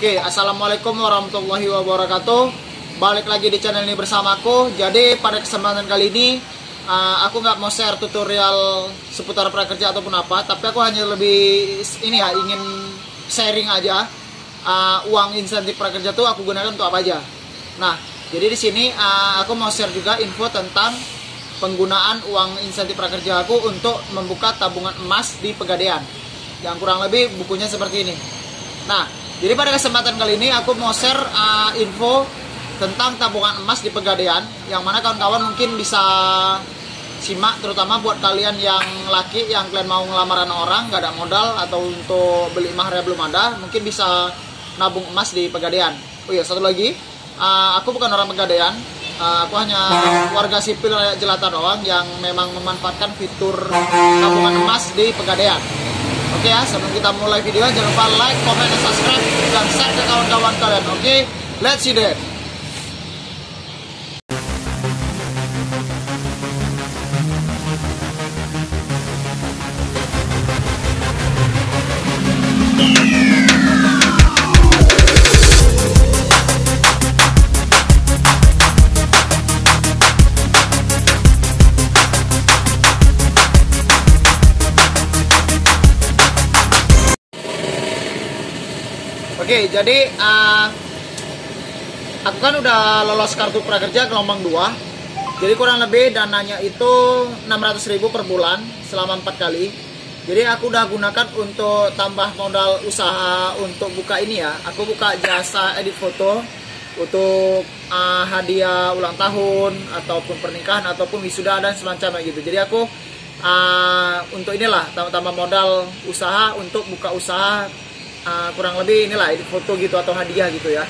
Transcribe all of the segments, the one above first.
Oke, assalamualaikum warahmatullahi wabarakatuh. Balik lagi di channel ini bersamaku. Jadi pada kesempatan kali ini aku nggak mau share tutorial seputar prakerja ataupun apa, tapi aku hanya lebih ingin sharing aja uang insentif prakerja tuh aku gunakan untuk apa aja. Nah, jadi di sini aku mau share juga info tentang penggunaan uang insentif prakerja aku untuk membuka tabungan emas di Pegadaian. Yang kurang lebih bukunya seperti ini. Nah, jadi pada kesempatan kali ini aku mau share info tentang tabungan emas di Pegadaian, yang mana kawan-kawan mungkin bisa simak, terutama buat kalian yang laki yang kalian mau ngelamar orang nggak ada modal atau untuk beli maharnya belum ada, mungkin bisa nabung emas di Pegadaian. Oh iya, satu lagi, aku bukan orang Pegadaian, aku hanya warga sipil rakyat jelata doang yang memang memanfaatkan fitur tabungan emas di Pegadaian. Oke ya, sebelum kita mulai video, jangan lupa like, comment, dan subscribe, dan share ke kawan-kawan kalian. Oke, let's see that. Oke, jadi aku kan udah lolos kartu prakerja gelombang 2. Jadi kurang lebih dananya itu 600.000 per bulan selama 4 kali. Jadi aku udah gunakan untuk tambah modal usaha untuk buka ini ya. Aku buka jasa edit foto untuk hadiah ulang tahun ataupun pernikahan ataupun wisuda dan semacamnya gitu. Jadi aku untuk inilah tambah modal usaha untuk buka usaha. Kurang lebih inilah edit foto gitu atau hadiah gitu ya.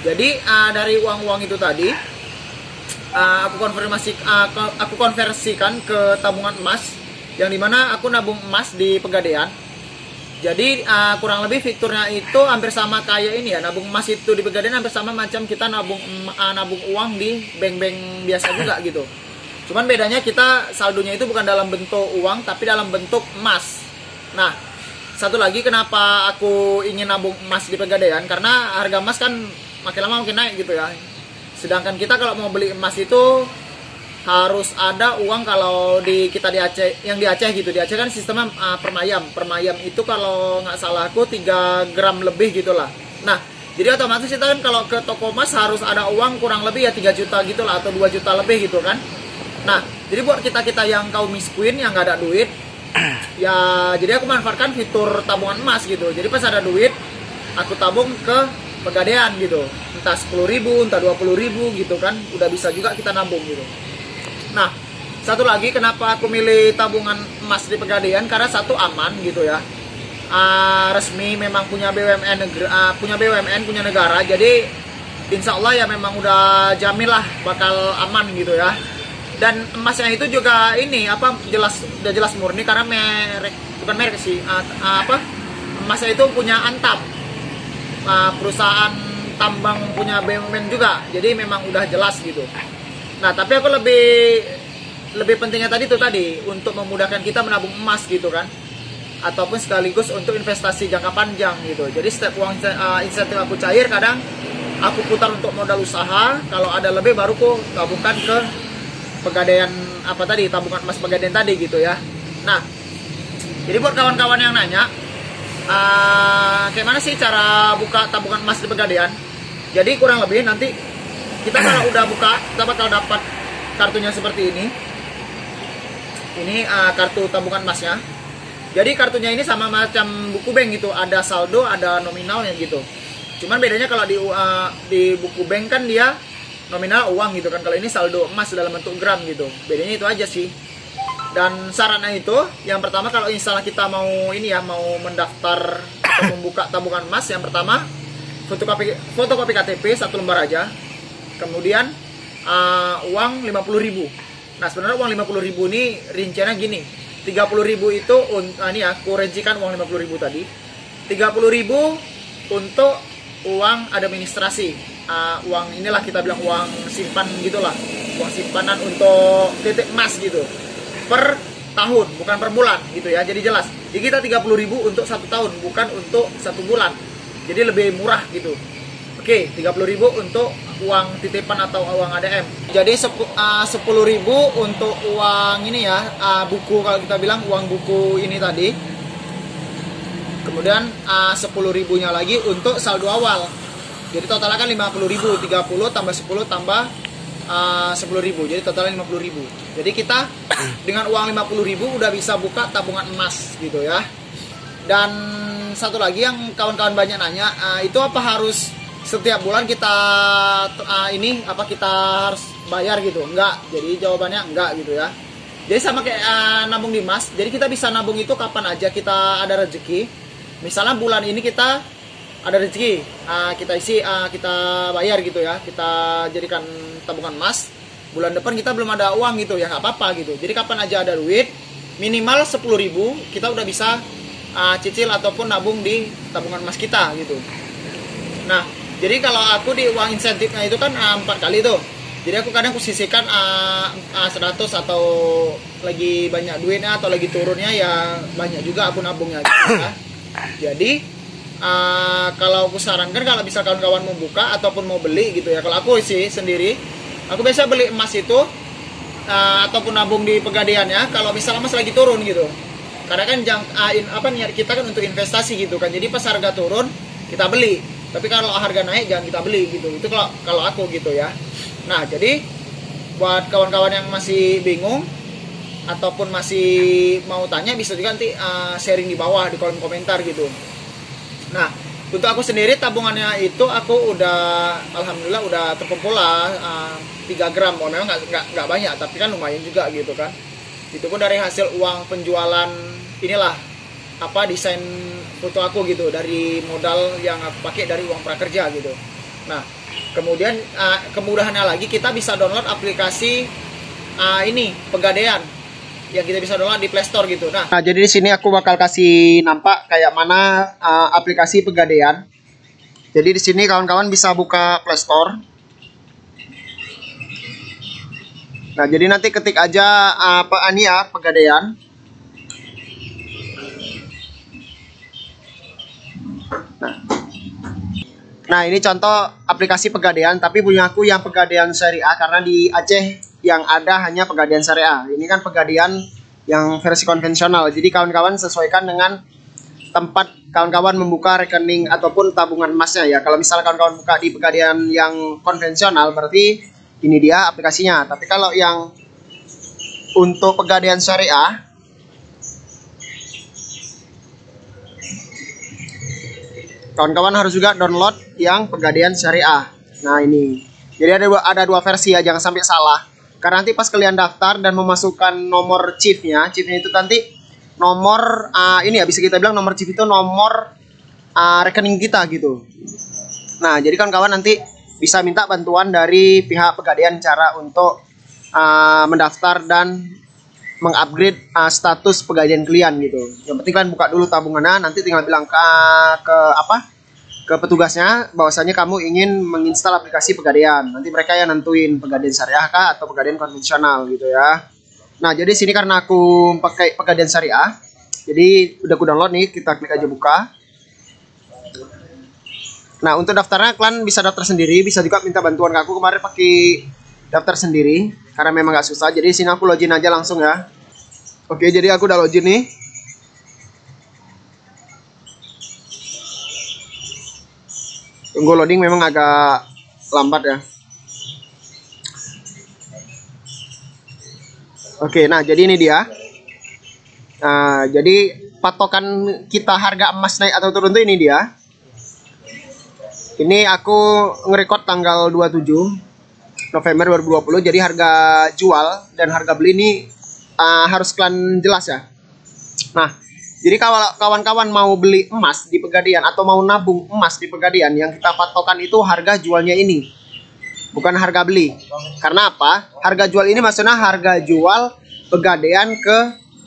Jadi dari uang-uang itu tadi aku konversikan ke tabungan emas, yang dimana aku nabung emas di Pegadaian. Jadi kurang lebih fiturnya itu hampir sama kayak ini ya, nabung emas itu di Pegadaian hampir sama macam kita nabung uang di bank-bank biasa juga gitu. Cuman bedanya kita saldonya itu bukan dalam bentuk uang tapi dalam bentuk emas. Nah, satu lagi kenapa aku ingin nabung emas di Pegadaian, karena harga emas kan makin lama makin naik gitu ya. Sedangkan kita kalau mau beli emas itu harus ada uang. Kalau kita di Aceh, yang di Aceh gitu, di Aceh kan sistemnya permayam itu kalau nggak salah aku 3 gram lebih gitulah. Nah, jadi otomatis kita kan kalau ke toko emas harus ada uang kurang lebih ya 3 juta gitulah atau 2 juta lebih gitu kan. Nah, jadi buat kita yang kaum miskin yang nggak ada duit ya, jadi aku manfaatkan fitur tabungan emas gitu. Jadi pas ada duit aku tabung ke Pegadaian gitu, entah 10.000 entah 20.000 gitu kan, udah bisa juga kita nabung gitu. Nah, satu lagi kenapa aku milih tabungan emas di Pegadaian, karena satu aman gitu ya, resmi, memang punya BUMN punya negara, jadi insya Allah ya memang udah jamin lah bakal aman gitu ya. Dan emasnya itu juga ini udah jelas murni, karena bukan merek sih, emasnya itu punya Antam, perusahaan tambang punya BUMN juga, jadi memang udah jelas gitu. Nah, tapi aku lebih pentingnya tadi untuk memudahkan kita menabung emas gitu kan, ataupun sekaligus untuk investasi jangka panjang gitu. Jadi setiap uang insentif aku cair, kadang aku putar untuk modal usaha, kalau ada lebih baru aku tabungkan ke Pegadaian tabungan emas Pegadaian tadi gitu ya. Nah, jadi buat kawan-kawan yang nanya kayak mana sih cara buka tabungan emas di Pegadaian, jadi kurang lebih nanti kita kalau udah buka, kita bakal dapat kartunya seperti ini kartu tabungan emasnya. Jadi kartunya ini sama macam buku bank gitu, ada saldo, ada nominalnya gitu. Cuman bedanya kalau di buku bank kan dia nominal uang gitu kan, kalau ini saldo emas dalam bentuk gram gitu. Bedanya itu aja sih. Dan syaratnya itu, yang pertama kalau misalnya kita mau mendaftar atau membuka tabungan emas, yang pertama fotokopi KTP 1 lembar aja. Kemudian uang 50.000. Nah, sebenarnya uang 50.000 ini rinciannya gini. 30.000 itu ini ya, aku rincikan uang 50.000 tadi. 30.000 untuk uang administrasi. Uang inilah kita bilang uang simpan gitulah, uang simpanan untuk titik emas gitu per tahun, bukan per bulan gitu ya. Jadi jelas, jadi kita 30.000 untuk 1 tahun, bukan untuk 1 bulan. jadi lebih murah gitu. Oke, 30.000 untuk uang titipan atau uang ADM. Jadi 10.000 untuk uang ini ya, buku, kalau kita bilang uang buku ini tadi. Kemudian 10.000-nya lagi untuk saldo awal. Jadi totalnya kan 50.000, 30 tambah 10 tambah 10.000, jadi totalnya 50.000. Jadi kita dengan uang 50.000 udah bisa buka tabungan emas gitu ya. Dan satu lagi yang kawan-kawan banyak nanya, itu apa harus setiap bulan kita kita harus bayar gitu? Enggak. Jadi jawabannya enggak gitu ya. Jadi sama kayak nabung di emas. Jadi kita bisa nabung itu kapan aja kita ada rezeki. Misalnya bulan ini kita ada rezeki, kita isi, kita bayar gitu ya. Kita jadikan tabungan emas. Bulan depan kita belum ada uang gitu ya, nggak apa-apa gitu. Jadi kapan aja ada duit, minimal 10.000 kita udah bisa cicil ataupun nabung di tabungan emas kita gitu. Nah, jadi kalau aku di uang insentifnya itu kan 4 kali tuh. Jadi aku kadang sisihkan 100 atau lagi banyak duitnya atau lagi turunnya ya banyak juga aku nabungnya gitu ya. Jadi kalau aku sarankan kalau bisa kawan-kawan mau buka ataupun mau beli gitu ya. Kalau aku sih sendiri, aku biasa beli emas itu ataupun nabung di pegadaiannya kalau misalnya emas lagi turun gitu. Karena kan niat kita kan untuk investasi gitu kan. Jadi pas harga turun kita beli. Tapi kalau harga naik jangan kita beli gitu. Itu kalau aku gitu ya. Nah, jadi buat kawan-kawan yang masih bingung ataupun masih mau tanya bisa juga nanti sharing di bawah di kolom komentar gitu. Nah, untuk aku sendiri tabungannya itu aku udah alhamdulillah udah terkumpul lah 3 gram. Oh, memang nggak banyak tapi kan lumayan juga gitu kan. Itu pun dari hasil uang penjualan inilah desain foto aku gitu, dari modal yang aku pakai dari uang prakerja gitu. Nah, kemudian kemudahannya lagi kita bisa download aplikasi ini Pegadaian yang kita bisa download di Play Store gitu. Nah, jadi di sini aku bakal kasih nampak kayak mana aplikasi Pegadaian. Jadi di sini kawan-kawan bisa buka Play Store. Nah, jadi nanti ketik aja Pegadaian. Nah, ini contoh aplikasi Pegadaian, tapi punya aku yang Pegadaian Syariah karena di Aceh yang ada hanya Pegadaian Syariah. Ini kan Pegadaian yang versi konvensional. Jadi kawan-kawan sesuaikan dengan tempat kawan-kawan membuka rekening ataupun tabungan emasnya ya. Kalau misalnya kawan-kawan buka di Pegadaian yang konvensional berarti ini dia aplikasinya. Tapi kalau yang untuk Pegadaian Syariah, kawan-kawan harus juga download yang Pegadaian Syariah. Nah, ini. Jadi ada dua versi ya, jangan sampai salah. Karena nanti pas kalian daftar dan memasukkan nomor chipnya itu nanti nomor ini ya bisa kita bilang nomor chip itu nomor rekening kita gitu. Nah, jadi kawan-kawan nanti bisa minta bantuan dari pihak Pegadaian cara untuk mendaftar dan mengupgrade status Pegadaian kalian gitu. Yang penting kalian buka dulu tabungannya, nanti tinggal bilang ke petugasnya bahwasanya kamu ingin menginstal aplikasi Pegadaian. Nanti mereka yang nentuin Pegadaian Syariah kah atau Pegadaian konvensional gitu ya. Nah, jadi sini karena aku pakai Pegadaian Syariah, jadi udah aku download nih, kita klik aja buka. Nah, untuk daftarnya kalian bisa daftar sendiri, bisa juga minta bantuan ke aku. Kemarin pakai daftar sendiri karena memang nggak susah. Jadi sini aku login aja langsung ya. Oke, jadi aku udah login nih. Tunggu loading memang agak lambat ya. Oke, nah jadi ini dia. Nah, jadi patokan kita harga emas naik atau turun tuh ini dia. Ini aku ngerekord tanggal 27 November 2020. Jadi harga jual dan harga beli ini harus kalian jelas ya. Nah, jadi kalau kawan-kawan mau beli emas di Pegadaian atau mau nabung emas di Pegadaian, yang kita patokan itu harga jualnya ini, bukan harga beli. Karena apa? Harga jual ini maksudnya harga jual Pegadaian ke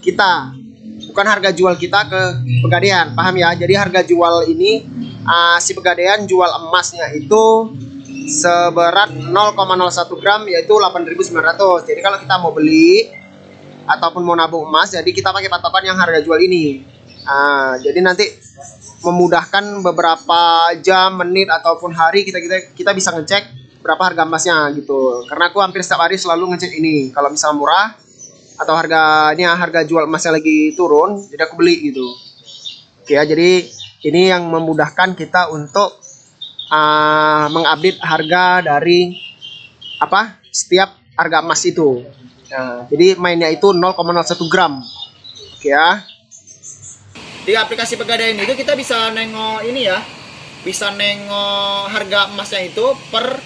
kita, bukan harga jual kita ke Pegadaian. Paham ya? Jadi harga jual ini si Pegadaian jual emasnya itu seberat 0,01 gram yaitu 8.900. Jadi kalau kita mau beli ataupun mau nabung emas, jadi kita pakai patokan yang harga jual ini. Jadi nanti memudahkan beberapa jam, menit ataupun hari kita bisa ngecek berapa harga emasnya gitu. Karena aku hampir setiap hari selalu ngecek ini. Kalau misal murah atau harga jual emasnya lagi turun, jadi aku beli gitu. Oke ya, jadi ini yang memudahkan kita untuk mengupdate harga dari setiap harga emas itu. Nah, jadi mainnya itu 0,01 gram. Oke ya. Di aplikasi Pegadaian itu kita bisa nengok ini ya, bisa nengok harga emasnya itu per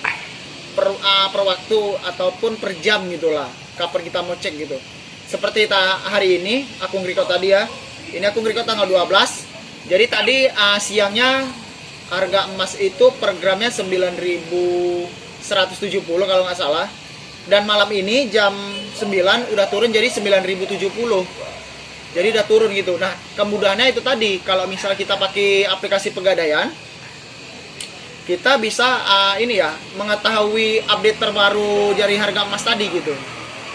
waktu ataupun per jam gitulah, kapan kita mau cek gitu. Seperti hari ini aku nge-record tadi ya, ini aku nge-record tanggal 12. Jadi tadi siangnya harga emas itu per gramnya 9.170 kalau nggak salah, dan malam ini jam 9 udah turun jadi 9.070. Jadi udah turun gitu. Nah, kemudahannya itu tadi, kalau misalnya kita pakai aplikasi Pegadaian, kita bisa mengetahui update terbaru dari harga emas tadi gitu.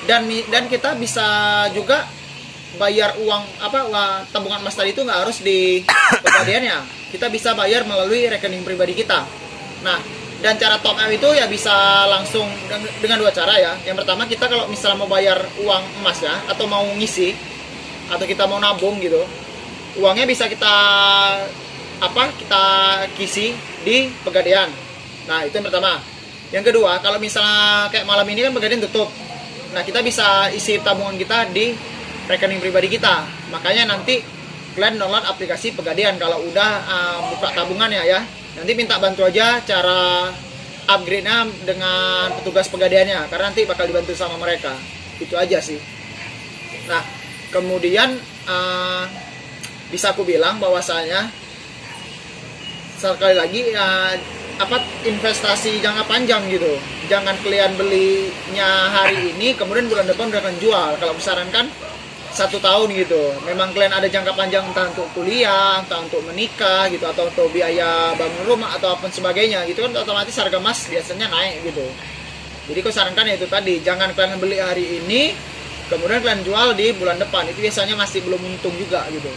Dan kita bisa juga bayar uang tabungan emas tadi itu nggak harus di Pegadaiannya. Kita bisa bayar melalui rekening pribadi kita. Nah, dan cara top up itu ya bisa langsung dengan dua cara ya. Yang pertama, kita kalau misalnya mau bayar uang emas ya, atau mau ngisi atau kita mau nabung gitu, uangnya bisa kita kisi di Pegadaian. Nah, itu yang pertama. Yang kedua, kalau misalnya kayak malam ini kan Pegadaian tutup, nah kita bisa isi tabungan kita di rekening pribadi kita. Makanya nanti kalian download aplikasi Pegadaian kalau udah buka tabungannya ya. Nanti minta bantu aja cara upgrade-nya dengan petugas Pegadaiannya, karena nanti bakal dibantu sama mereka. Itu aja sih. Nah, kemudian bisa aku bilang bahwasanya sekali lagi investasi jangka panjang gitu. Jangan kalian belinya hari ini kemudian bulan depan udah akan jual. Kalau sarankan 1 tahun gitu. Memang kalian ada jangka panjang, entah untuk kuliah, entah untuk menikah gitu, atau untuk biaya bangun rumah atau apa sebagainya gitu kan, otomatis harga emas biasanya naik gitu. Jadi aku sarankan ya itu tadi, jangan kalian beli hari ini kemudian kalian jual di bulan depan, itu biasanya masih belum untung juga gitu.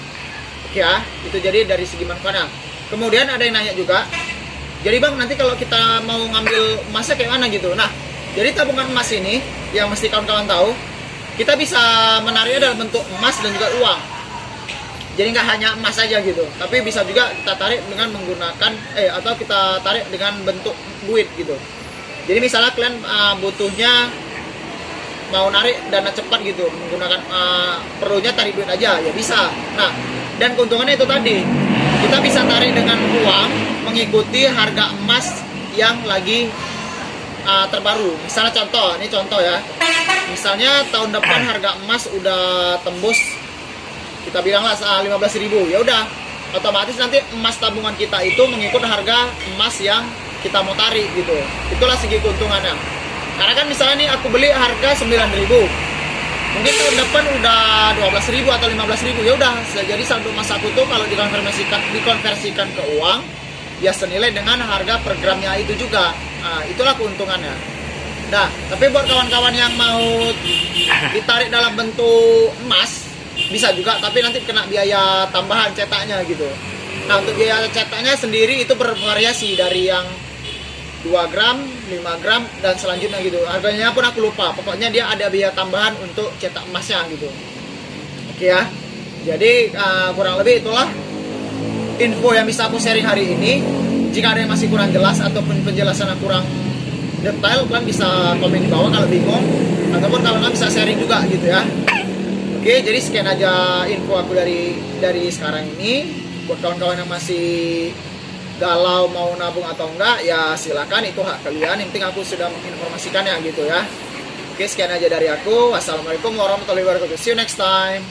Oke ya, itu jadi dari segi manfaatnya. Kemudian ada yang nanya juga, jadi bang nanti kalau kita mau ngambil emasnya kayak mana gitu. Nah, jadi tabungan emas ini yang mesti kawan-kawan tahu, kita bisa menariknya dalam bentuk emas dan juga uang. Jadi nggak hanya emas saja gitu, tapi bisa juga kita tarik dengan menggunakan atau kita tarik dengan bentuk duit gitu. Jadi misalnya kalian butuhnya mau narik dana cepat gitu, menggunakan perlunya tarik duit aja ya bisa. Nah, dan keuntungannya itu tadi, kita bisa tarik dengan uang mengikuti harga emas yang lagi terbaru. Misalnya ini contoh ya, misalnya tahun depan harga emas udah tembus, kita bilanglah 15.000, ya udah otomatis nanti emas tabungan kita itu mengikut harga emas yang kita mau tarik gitu. Itulah segi keuntungannya. Karena kan misalnya nih aku beli harga 9.000, mungkin tahun depan udah 12.000 atau 15.000, ya udah jadi saldo emas aku tuh kalau dikonversikan ke uang ya senilai dengan harga per gramnya itu juga. Nah, itulah keuntungannya. Nah, tapi buat kawan-kawan yang mau ditarik dalam bentuk emas bisa juga, tapi nanti kena biaya tambahan cetaknya gitu. Nah, untuk biaya cetaknya sendiri itu bervariasi dari yang 2 gram, 5 gram, dan selanjutnya gitu. Harganya pun aku lupa, pokoknya dia ada biaya tambahan untuk cetak emasnya gitu. Oke ya, jadi kurang lebih itulah info yang bisa aku sharing hari ini. Jika ada yang masih kurang jelas ataupun penjelasannya kurang detail, kalian bisa komen di bawah kalau bingung, ataupun kalian bisa sharing juga gitu ya. Oke, jadi sekian aja info aku dari sekarang ini. Buat kawan-kawan yang masih galau mau nabung atau enggak, ya silakan, itu hak kalian. Yang penting aku sudah menginformasikannya gitu ya. Oke, sekian aja dari aku. Wassalamualaikum warahmatullahi wabarakatuh. See you next time.